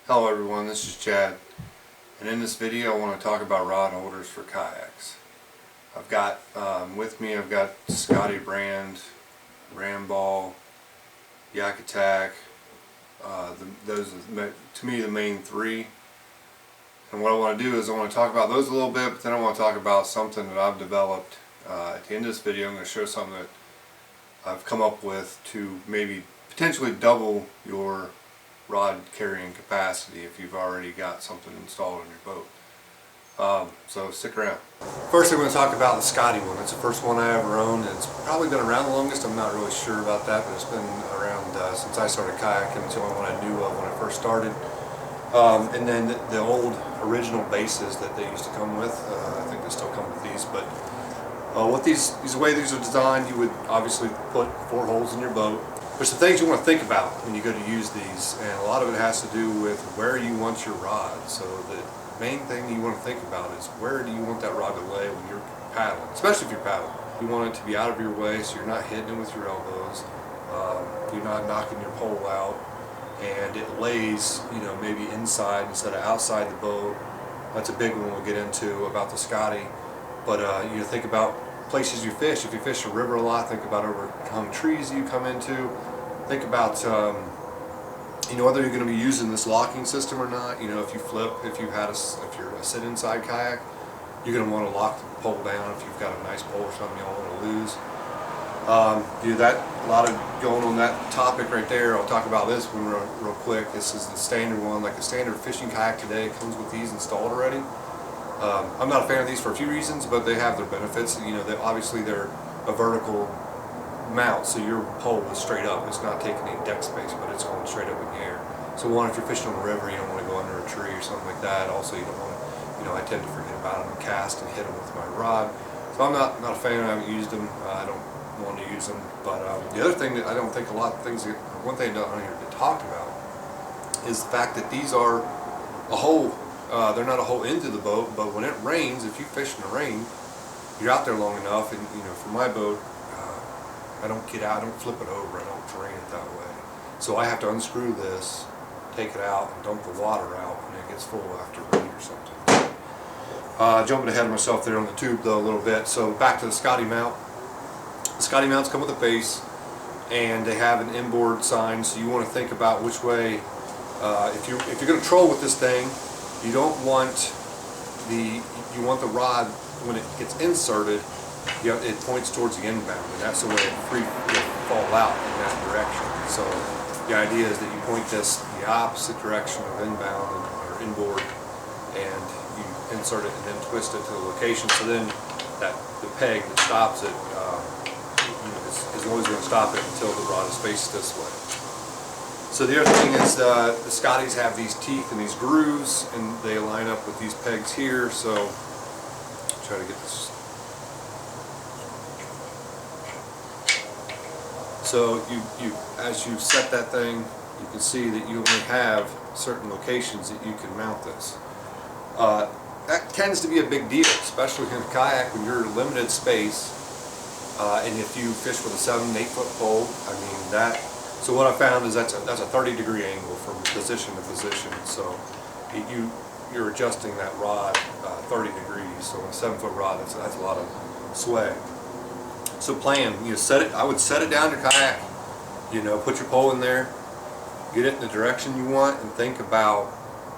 Hello everyone, this is Chad, and in this video I want to talk about rod holders for kayaks. I've got with me, I've got Scotty brand, Ramball, Yak Attack. Those are to me the main three. And what I want to do is I want to talk about those a little bit, but then I want to talk about something that I've developed. At the end of this video I'm going to show something that I've come up with to maybe potentially double your rod carrying capacity if you've already got something installed on your boat. So stick around. First I'm going to talk about the Scotty one. It's the first one I ever owned, and it's probably been around the longest. I'm not really sure about that, but it's been around since I started kayaking. It's the only one I knew of when I first started. And then the old original bases that they used to come with, I think they still come with these, but with the way these are designed, you would obviously put 4 holes in your boat. There's some things you want to think about when you go to use these, and a lot of it has to do with where you want your rod. So the main thing you want to think about is where do you want that rod to lay when you're paddling, especially if you're paddling. You want it to be out of your way so you're not hitting it with your elbows, you're not knocking your pole out, and it lays, maybe inside instead of outside the boat. That's a big one we'll get into about the Scotty. But you think about places you fish. If you fish a river a lot, think about overhung trees you come into. Think about whether you're going to be using this locking system or not. If you flip, if you're a sit inside kayak, you're going to want to lock the pole down. If you've got a nice pole or something you don't want to lose. A lot of going on that topic right there. I'll talk about this one real quick. This is the standard one, like a standard fishing kayak today. It comes with these installed already. I'm not a fan of these for a few reasons, but they have their benefits. Obviously they're a vertical mount, so your pole is straight up. It's not taking any deck space, but it's going straight up in the air. So one, if you're fishing on the river, you don't want to go under a tree or something like that. Also, you don't want to, I tend to forget about them and cast and hit them with my rod. So I'm not a fan. I haven't used them. I don't want to use them. But the other thing that I don't think one thing down here to talk about is the fact that these are a hole. They're not a hole into the boat, but when it rains, if you fish in the rain, you're out there long enough, and for my boat, I don't get out, I don't flip it over, I don't drain it that way. So I have to unscrew this, take it out, and dump the water out when it gets full after rain or something. Jumping ahead of myself there on the tube though a little bit. So back to the Scotty mount. The Scotty mounts come with a base, and they have an inboard sign, so you want to think about which way, if you're going to troll with this thing, you don't want you want the rod, when it gets inserted, it points towards the inbound, and that's the way it fall out in that direction. So the idea is that you point this the opposite direction of inbound or inboard, and you insert it and then twist it to the location. So then the peg that stops it is always going to stop it until the rod is faced this way. So the other thing is the Scotties have these teeth and these grooves, and they line up with these pegs here. So try to get this. So as you set that thing, you can see that you only have certain locations that you can mount this. That tends to be a big deal, especially in a kayak when you're limited space, and if you fish with a 7 to 8 foot pole. So what I found is that's a 30-degree angle from position to position. So you're adjusting that rod 30 degrees. So on a 7-foot rod, that's a lot of sway. So I would set it down your kayak. Put your pole in there, get it in the direction you want, and think about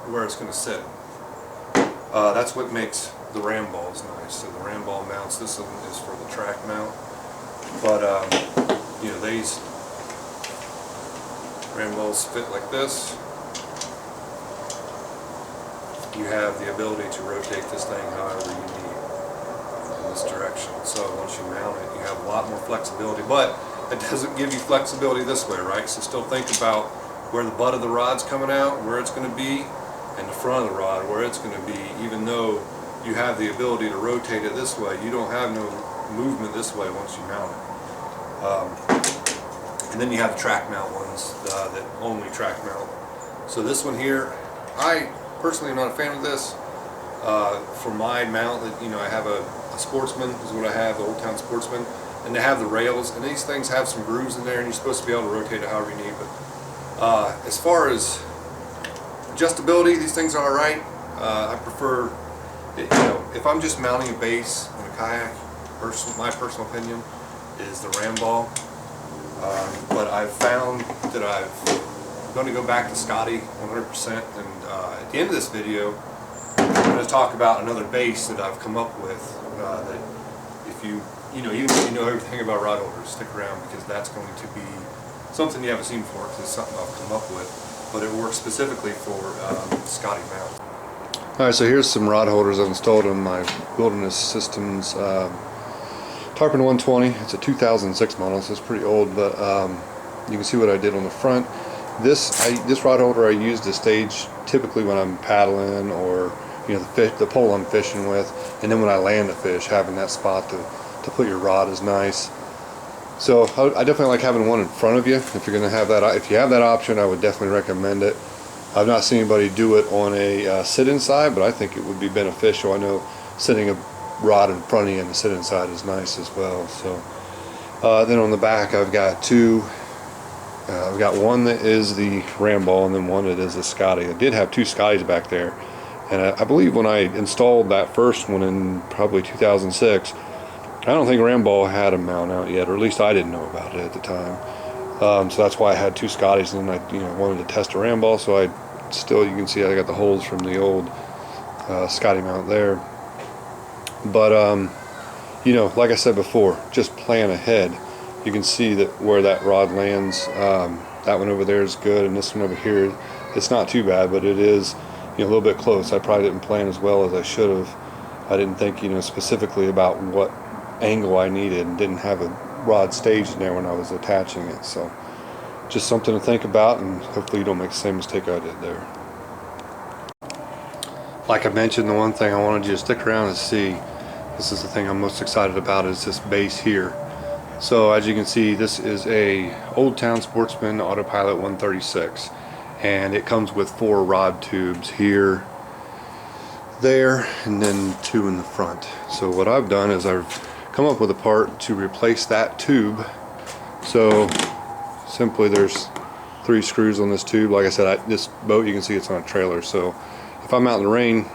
where it's going to sit. That's what makes the Ramballs nice. So the Ramball mounts. This one is for the track mount, but these Ramballs fit like this. You have the ability to rotate this thing however you need in this direction. So once you mount it, you have a lot more flexibility, but it doesn't give you flexibility this way, right? So still think about where the butt of the rod's coming out, where it's going to be, and the front of the rod, where it's going to be. Even though you have the ability to rotate it this way, you don't have no movement this way once you mount it. And then you have the track mount ones that only track mount. So this one here, I personally am not a fan of this. For my mount, I have a Sportsman is what I have, the Old Town Sportsman, and they have the rails, and these things have some grooves in there, and you're supposed to be able to rotate it however you need. But as far as adjustability, these things are alright. I prefer, you know, if I'm just mounting a base on a kayak, my personal opinion is the ram ball. But I've found that I'm going to go back to Scotty 100%, and at the end of this video I'm going to talk about another base that I've come up with that if you know, even if you know everything about rod holders, stick around, because that's going to be something you haven't seen before, because it's something I've come up with, but it works specifically for Scotty mount. Alright, so here's some rod holders I've installed on my Wilderness Systems Tarpon 120. It's a 2006 model, so it's pretty old, but you can see what I did on the front. This rod holder I use to stage typically when I'm paddling, or you know, the pole I'm fishing with, and then when I land a fish, having that spot to put your rod is nice. So I definitely like having one in front of you. If you're going to have that, if you have that option, I would definitely recommend it. I've not seen anybody do it on a sit-in side, but I think it would be beneficial. I know sitting a rod in front of you and the sit-in side is nice as well. So then on the back I've got two. I've got one that is the ram ball, and then one that is the Scotty. I did have two Scotties back there, and I believe when I installed that first one in probably 2006, I don't think ram ball had a mount out yet, or at least I didn't know about it at the time. So that's why I had two Scotties, and I wanted to test a ram ball. So you can see I got the holes from the old Scotty mount there. But you know, like I said before, just plan ahead. You can see that where that rod lands. That one over there is good, and this one over here, it's not too bad, but it is, you know, a little bit close. I probably didn't plan as well as I should have. I didn't think, you know, specifically about what angle I needed, and didn't have a rod staged in there when I was attaching it. So just something to think about, and hopefully you don't make the same mistake I did there. Like I mentioned, the one thing I wanted you to stick around and see, this is the thing I'm most excited about, is this base here. So as you can see, this is a Old Town Sportsman Autopilot 136, and it comes with 4 rod tubes here, there, and then 2 in the front. So what I've done is I've come up with a part to replace that tube. So simply there's 3 screws on this tube. Like I said, this boat, you can see it's on a trailer, so if I'm out in the rain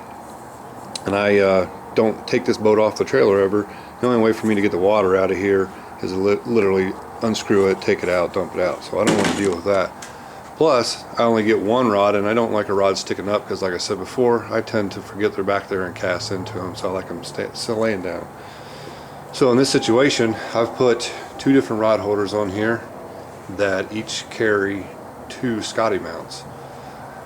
and I don't take this boat off the trailer ever, the only way for me to get the water out of here is to literally unscrew it, take it out, dump it out. So I don't want to deal with that. Plus, I only get one rod, and I don't like a rod sticking up, because like I said before, I tend to forget they're back there and cast into them, so I like them still laying down. So in this situation, I've put 2 different rod holders on here that each carry 2 Scotty mounts.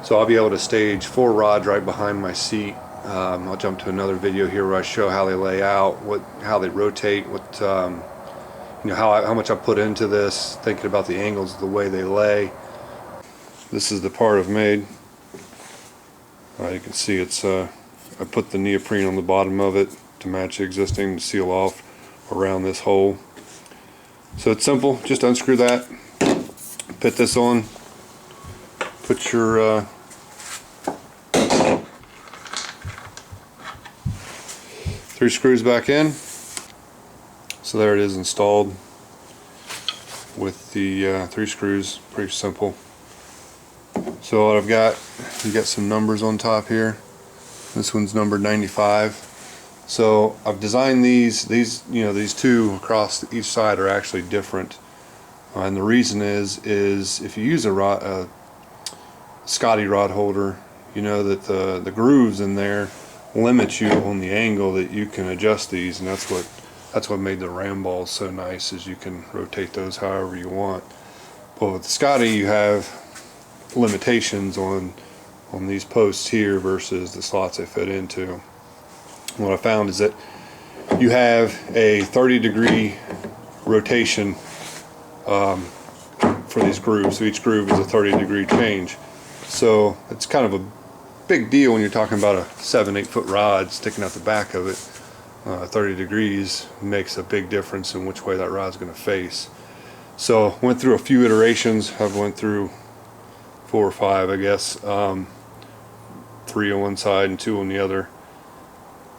So I'll be able to stage 4 rods right behind my seat. I'll jump to another video here where I show how they lay out, how they rotate, you know, how much I put into this, thinking about the angles, the way they lay. This is the part I've made. You can see it's I put the neoprene on the bottom of it to match the existing, to seal off around this hole. So it's simple, just unscrew that, put this on, put your 3 screws back in. So there it is, installed with the 3 screws. Pretty simple. So what I've got, you got some numbers on top here. This one's numbered 95. So I've designed these 2 across each side are actually different, and the reason is if you use a Scotty rod holder, you know that the grooves in there limit you on the angle that you can adjust these, and that's what made the ram balls so nice, is you can rotate those however you want. But with the Scotty, you have limitations on these posts here versus the slots they fit into. What I found is that you have a 30-degree rotation for these grooves. So each groove is a 30-degree change. So it's kind of a big deal when you're talking about a 7-8 foot rod sticking out the back of it. 30 degrees makes a big difference in which way that rod's going to face. So went through a few iterations. I've went through 4 or 5, I guess, 3 on one side and 2 on the other,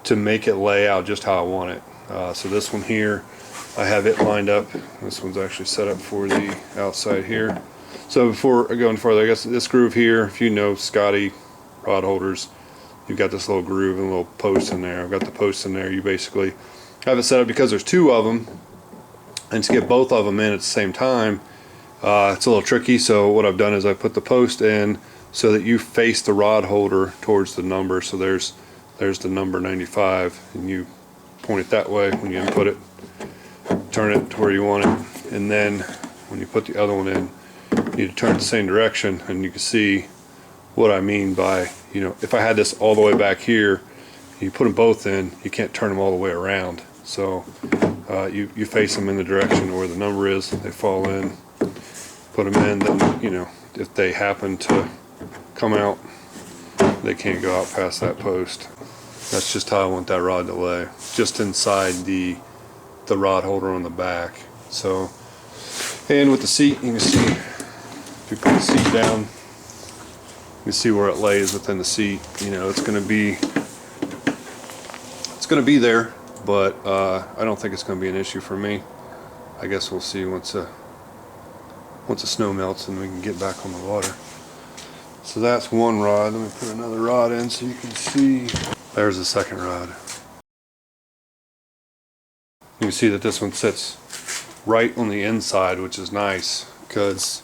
to make it lay out just how I want it. So this one here, I have it lined up. This one's actually set up for the outside here. So before I go any further, I guess this groove here, if you know Scotty rod holders, you've got this little groove and a little post in there. I've got the post in there. You basically have it set up because there's two of them, and to get both of them in at the same time, it's a little tricky. So what I've done is I put the post in so that you face the rod holder towards the number. So there's the number 95, and you point it that way when you input it, turn it to where you want it, and then when you put the other one in, you need to turn it the same direction. And you can see what I mean by, you know, if I had this all the way back here, you put them both in, you can't turn them all the way around. So you face them in the direction where the number is, they fall in, put them in, then, you know, if they happen to come out, they can't go out past that post. That's just how I want that rod to lay, just inside the rod holder on the back. So, and with the seat, you can see, if you put the seat down, you can see where it lays within the seat. You know, it's going to be there, but I don't think it's going to be an issue for me. I guess we'll see once the snow melts and we can get back on the water. So that's one rod. Let me put another rod in so you can see. There's the second rod. You can see that this one sits right on the inside, which is nice, because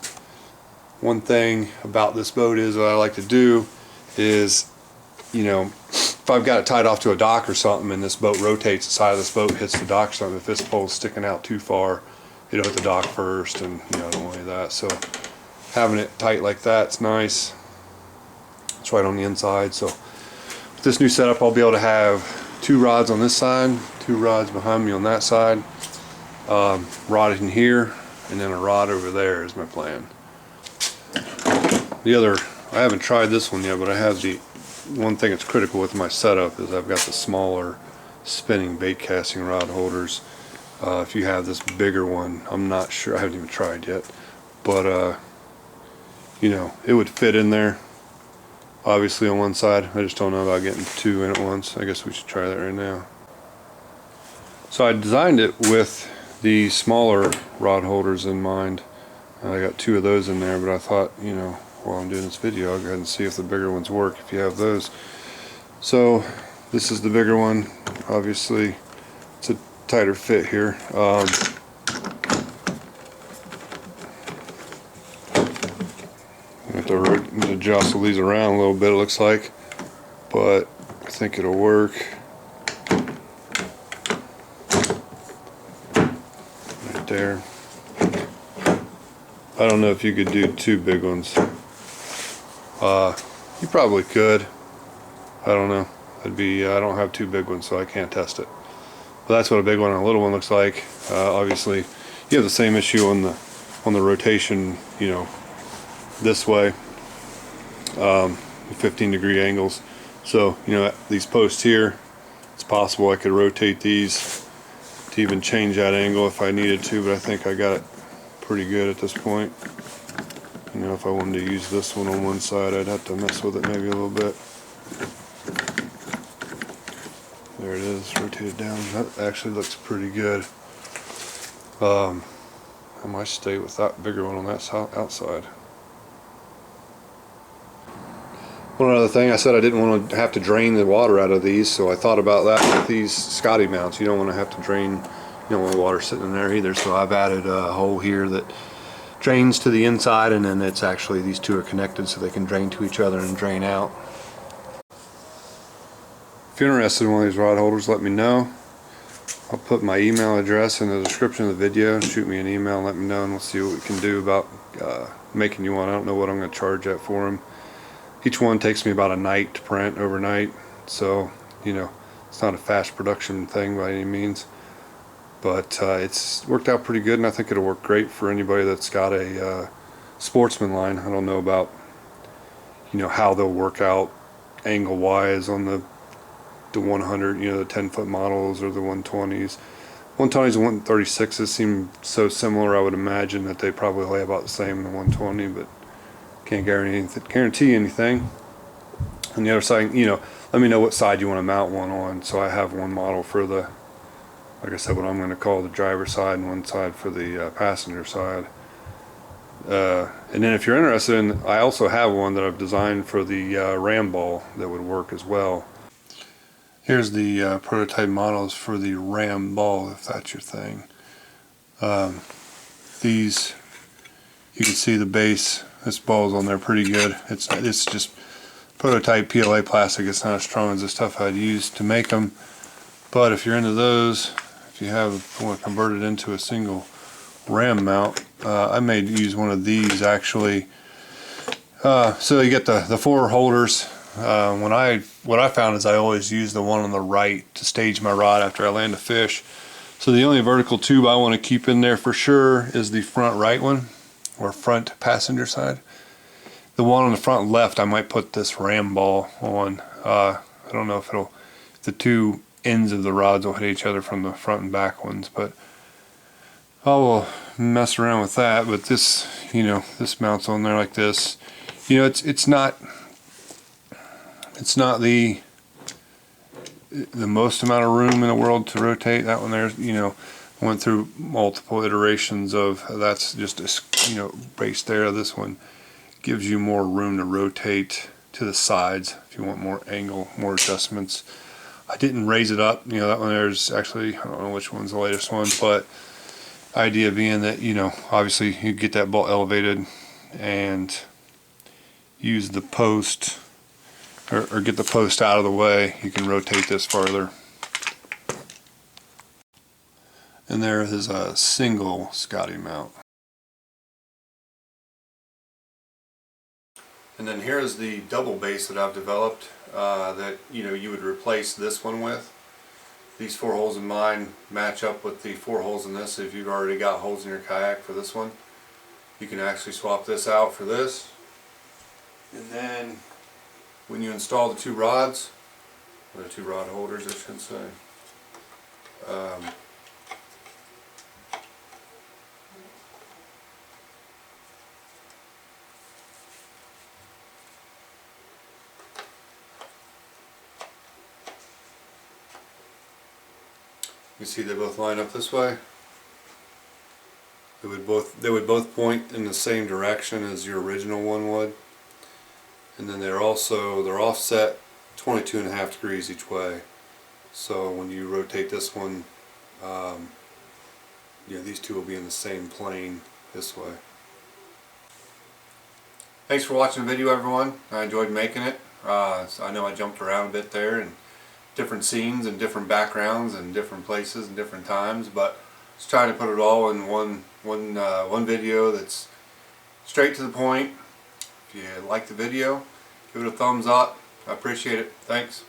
one thing about this boat is what I like to do is, you know, if I've got it tied off to a dock or something and this boat rotates, the side of this boat hits the dock or something, if this pole's sticking out too far, it'll hit the dock first, and you know, I don't want any of that. So having it tight like that's nice. It's right on the inside. So with this new setup, I'll be able to have two rods on this side, two rods behind me on that side, rod in here, and then a rod over there is my plan. The other, I haven't tried this one yet, but I have the one thing that's critical with my setup is I've got the smaller spinning bait casting rod holders. If you have this bigger one, I'm not sure, I haven't even tried yet, but you know, it would fit in there obviously on one side. I just don't know about getting two in at once. I guess we should try that right now. So I designed it with the smaller rod holders in mind. I got two of those in there, but I thought, you know, while I'm doing this video, I'll go ahead and see if the bigger ones work if you have those. So this is the bigger one. Obviously it's a tighter fit here. I have to jostle these around a little bit, it looks like, but I think it'll work. Right there. I don't know if you could do two big ones. You probably could. I don't know. I don't have two big ones, so I can't test it. But that's what a big one and a little one looks like. Obviously, you have the same issue on the rotation. You know, this way, 15-degree angles. So you know, these posts here, it's possible I could rotate these to even change that angle if I needed to. But I think I got it pretty good at this point. You know, if I wanted to use this one on one side, I'd have to mess with it maybe a little bit. There it is, rotated down. That actually looks pretty good. I might stay with that bigger one on that outside. One other thing, I said I didn't want to have to drain the water out of these, so I thought about that with these Scotty mounts. You don't want to have to drain, you don't want the water sitting in there either, so I've added a hole here that drains to the inside, and then it's actually, these two are connected so they can drain to each other and drain out. If you're interested in one of these rod holders, let me know. I'll put my email address in the description of the video. Shoot me an email and let me know, and we'll see what we can do about making you one. I don't know what I'm going to charge that for them. Each one takes me about a night to print overnight, so you know, it's not a fast production thing by any means, but it's worked out pretty good, and I think it'll work great for anybody that's got a sportsman line. I don't know about, you know, how they'll work out angle wise on the 100, you know, the 10-foot models or the 120s. 120s and 136s seem so similar. I would imagine that they probably lay about the same in the 120, but can't guarantee anything. On the other side, you know, let me know what side you want to mount one on. So I have one model for the, like I said, what I'm going to call the driver side, and one side for the passenger side. And then if you're interested in, I also have one that I've designed for the ram ball that would work as well. Here's the prototype models for the ram ball, if that's your thing. These, you can see the base. This ball's on there pretty good. It's just prototype PLA plastic. It's not as strong as the stuff I'd use to make them. But if you're into those, if you want to convert it into a single ram mount, I may use one of these actually. So you get the four holders. What I found is I always use the one on the right to stage my rod after I land a fish. So the only vertical tube I want to keep in there for sure is the front right one, or front passenger side. The one on the front left, I might put this ram ball on. I don't know if the two ends of the rods will hit each other from the front and back ones, but I will mess around with that. But this, this mounts on there like this. It's not the most amount of room in the world to rotate. That one there, went through multiple iterations of that's just a base there. This one gives you more room to rotate to the sides if you want more angle, more adjustments. I didn't raise it up. That one there's actually, I don't know which one's the latest one, but idea being that obviously you get that ball elevated and use the post or get the post out of the way, you can rotate this farther. And there is a single Scotty mount. And then here's the double base that I've developed that you would replace this one with. These 4 holes in mine match up with the 4 holes in this. If you've already got holes in your kayak for this one, you can actually swap this out for this. And then when you install the 2 rods, or the 2 rod holders I should say, you see they both line up this way. They would both point in the same direction as your original one would. And then they're offset 22.5 degrees each way. So when you rotate this one, these two will be in the same plane this way. Thanks for watching the video, everyone. I enjoyed making it. I know I jumped around a bit there and different scenes and different backgrounds and different places and different times, but just trying to put it all in one video that's straight to the point. If you like the video, give it a thumbs up. I appreciate it. Thanks.